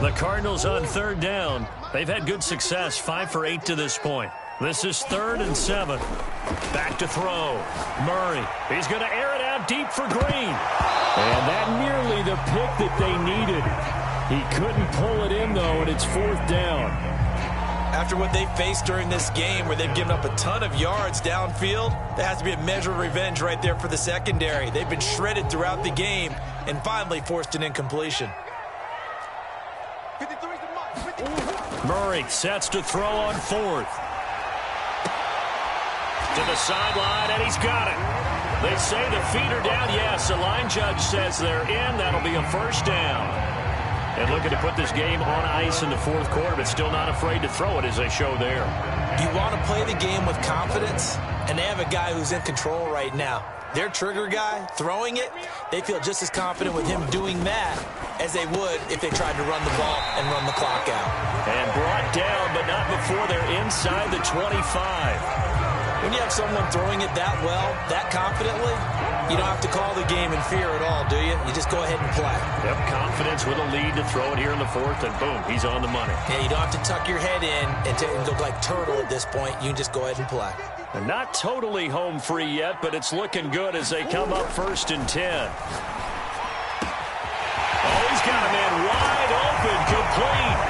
The Cardinals on third down. They've had good success, 5 for 8 to this point. This is 3rd and 7. Back to throw. Murray. He's going to air it out deep for Green. And that nearly the pick that they needed. He couldn't pull it in, though, and it's 4th down. After what they faced during this game where they've given up a ton of yards downfield, there has to be a measure of revenge right there for the secondary. They've been shredded throughout the game and finally forced an incompletion. Murray sets to throw on 4th. To the sideline, and he's got it. They say the feet are down. Yes, the line judge says they're in. That'll be a first down. And looking to put this game on ice in the 4th quarter, but still not afraid to throw it as they show there. You want to play the game with confidence, and they have a guy who's in control right now. Their trigger guy, throwing it, they feel just as confident with him doing that as they would if they tried to run the ball and run the clock out. And brought down, but not before they're inside the 25. When you have someone throwing it that well, that confidently, you don't have to call the game in fear at all, do you? You just go ahead and play. Yep, confidence with a lead to throw it here in the 4th, and boom, he's on the money. Yeah, you don't have to tuck your head in and go like turtle at this point. You can just go ahead and play. And not totally home free yet, but it's looking good as they come up 1st and 10. Oh, he's got a man wide open, complete.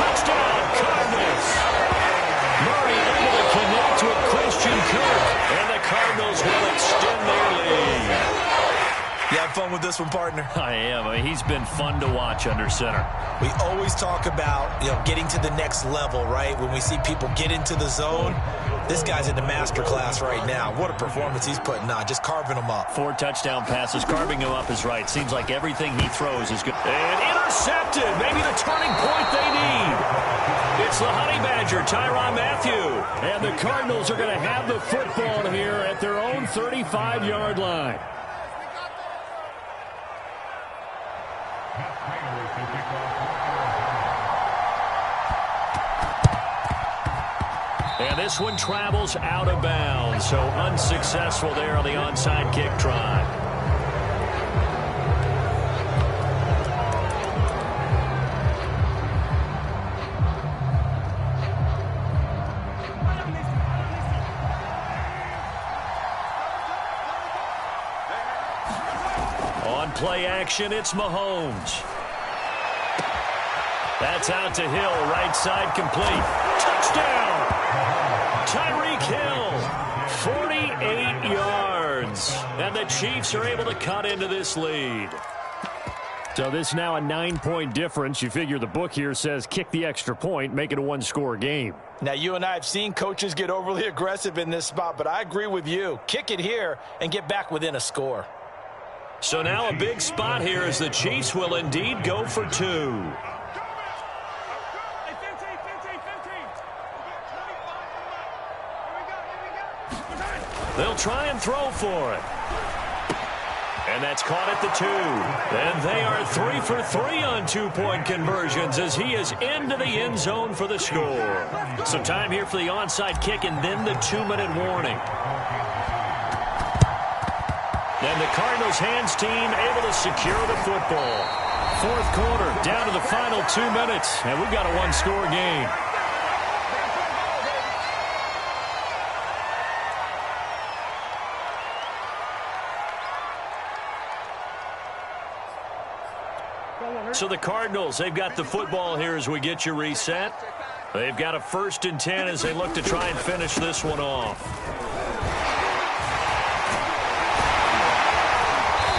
Touchdown, Cardinals. Murray able to connect with Christian Kirk, and the Cardinals will extend their lead. You have fun with this one, partner? I am. I mean, he's been fun to watch under center. We always talk about, getting to the next level, right? When we see people get into the zone, this guy's in the master class right now. What a performance he's putting on, just carving them up. 4 touchdown passes, carving him up is right. Seems like everything he throws is good. And intercepted, maybe the turning point they need. It's the Honey Badger, Tyrann Mathieu. And the Cardinals are going to have the football here at their own 35-yard line. And this one travels out of bounds, so unsuccessful there on the onside kick try. On play action, it's Mahomes. That's out to Hill, right side complete. Touchdown! Tyreek Hill, 48 yards. And the Chiefs are able to cut into this lead. So this now a 9-point difference. You figure the book here says kick the extra point, make it a 1-score game. Now, you and I have seen coaches get overly aggressive in this spot, but I agree with you. Kick it here and get back within a score. So now a big spot here as the Chiefs will indeed go for 2. They'll try and throw for it. And that's caught at the 2. And they are 3 for 3 on 2-point conversions as he is into the end zone for the score. Some time here for the onside kick and then the 2-minute warning. And the Cardinals hands team able to secure the football. 4th quarter, down to the final 2 minutes, and we've got a 1-score game. So the Cardinals, they've got the football here as we get you reset. They've got a 1st and 10 as they look to try and finish this one off.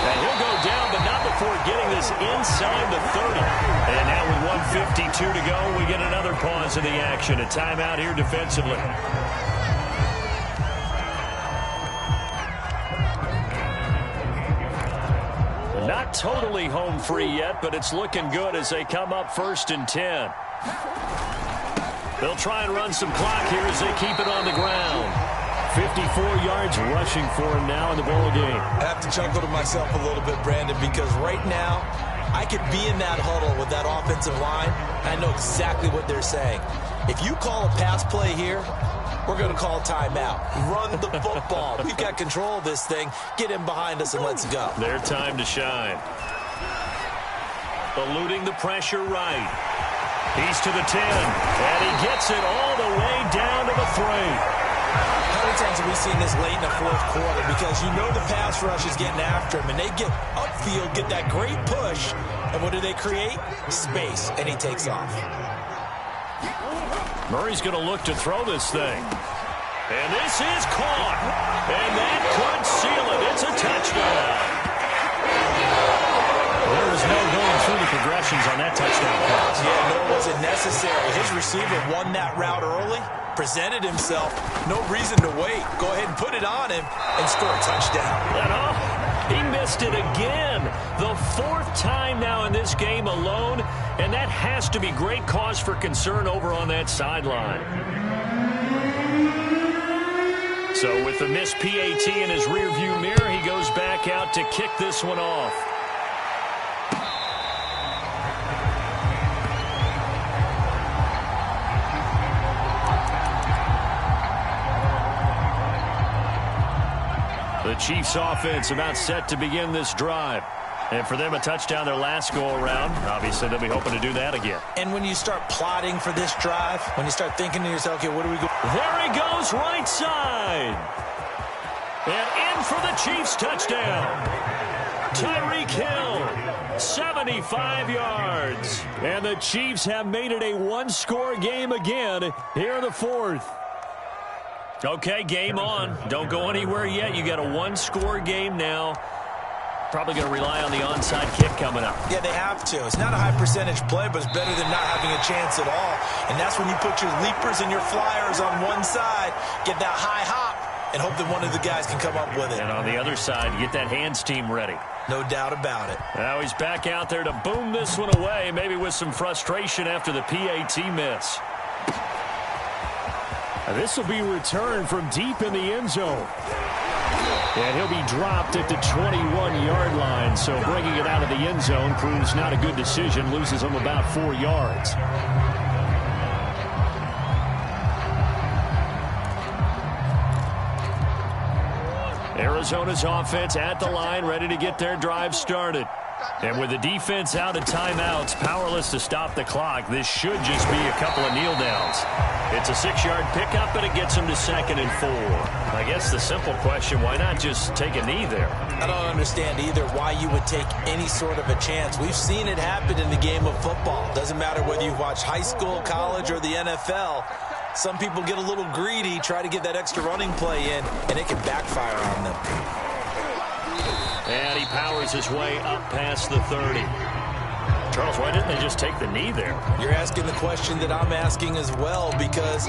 And he'll go down, but not before getting this inside the 30. And now with 1:52 to go, we get another pause in the action. A timeout here defensively. Not totally home free yet, but it's looking good as they come up 1st and 10. They'll try and run some clock here as they keep it on the ground. 54 yards rushing for him now in the ball game. I have to chuckle to myself a little bit, Brandon, because right now I could be in that huddle with that offensive line. I know exactly what they're saying. If you call a pass play here, we're going to call timeout. Run the football. We've got control of this thing. Get him behind us and let's go. Their time to shine. Eluding the pressure right. He's to the 10, and he gets it all the way down to the 3. How many times have we seen this late in the fourth quarter? Because you know the pass rush is getting after him, and they get upfield, get that great push, and what do they create? Space, and he takes off. Murray's going to look to throw this thing. And this is caught. And that could seal it. It's a touchdown. There was no going through the progressions on that touchdown pass. Yeah, nor was it necessary. His receiver won that route early, presented himself. No reason to wait. Go ahead and put it on him and score a touchdown. He missed it again. The 4th time now in this game alone, and that has to be great cause for concern over on that sideline. So with the missed PAT in his rearview mirror, he goes back out to kick this one off. The Chiefs offense about set to begin this drive. And for them, a touchdown their last go-around. Obviously, they'll be hoping to do that again. And when you start plotting for this drive, when you start thinking to yourself, okay, what do we go? There he goes, right side. And in for the Chiefs touchdown. Tyreek Hill, 75 yards. And the Chiefs have made it a one-score game again here in the 4th. Okay, game on. Don't go anywhere yet. You got a one-score game now. Probably going to rely on the onside kick coming up. Yeah, they have to. It's not a high-percentage play, but it's better than not having a chance at all. And that's when you put your leapers and your flyers on one side, get that high hop, and hope that one of the guys can come up with it. And on the other side, get that hands team ready. No doubt about it. Now he's back out there to boom this one away, maybe with some frustration after the PAT miss. This will be returned from deep in the end zone. And he'll be dropped at the 21-yard line. So bringing it out of the end zone proves not a good decision. Loses him about 4 yards. Arizona's offense at the line, ready to get their drive started. And with the defense out of timeouts, powerless to stop the clock, this should just be a couple of kneel downs. It's a 6-yard pickup, and it gets them to 2nd and 4. I guess the simple question, why not just take a knee there? I don't understand either why you would take any sort of a chance. We've seen it happen in the game of football. Doesn't matter whether you've watched high school, college, or the NFL. Some people get a little greedy, try to get that extra running play in, and it can backfire on them. And he powers his way up past the 30. Charles, why didn't they just take the knee there? You're asking the question that I'm asking as well, because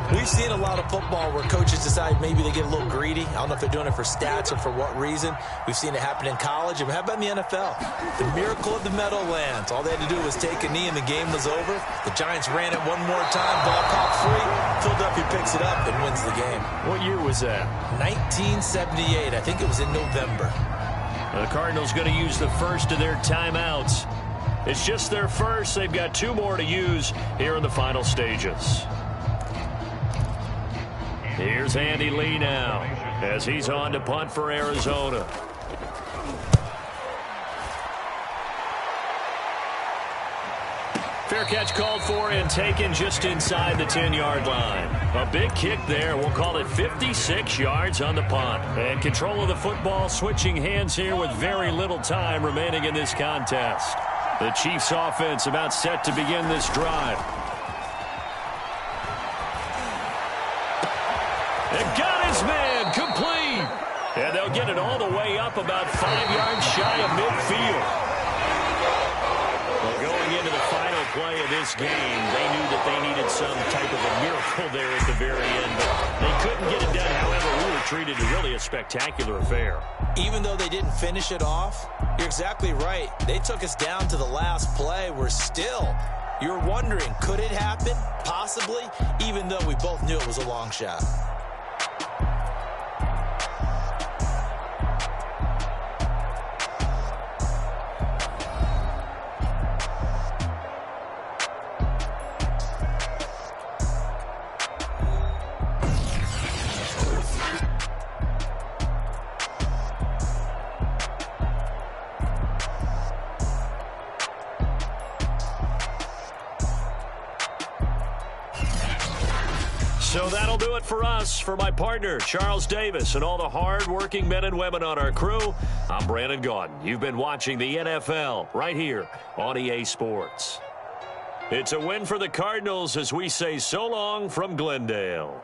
we've seen a lot of football where coaches decide maybe they get a little greedy. I don't know if they're doing it for stats or for what reason. We've seen it happen in college. And how about in the NFL? The miracle of the Meadowlands. All they had to do was take a knee and the game was over. The Giants ran it one more time. Ball caught free. Philadelphia picks it up and wins the game. What year was that? 1978. I think it was in November. The Cardinals going to use the first of their timeouts. It's just their first. They've got 2 more to use here in the final stages. Here's Andy Lee now as he's on to punt for Arizona. Fair catch called for and taken just inside the 10-yard line. A big kick there. We'll call it 56 yards on the punt. And control of the football switching hands here with very little time remaining in this contest. The Chiefs offense about set to begin this drive. And got his man complete. And they'll get it all the way up about 5 yards shy of midfield. Well, going into the final play of this game, they knew that they needed some type of a miracle there at the very end, but they couldn't get it done. However, we were treated really a spectacular affair. Even though they didn't finish it off, you're exactly right. They took us down to the last play. You're wondering, could it happen? Possibly, even though we both knew it was a long shot. So that'll do it for us. For my partner, Charles Davis, and all the hard-working men and women on our crew, I'm Brandon Gaudin. You've been watching the NFL right here on EA Sports. It's a win for the Cardinals as we say so long from Glendale.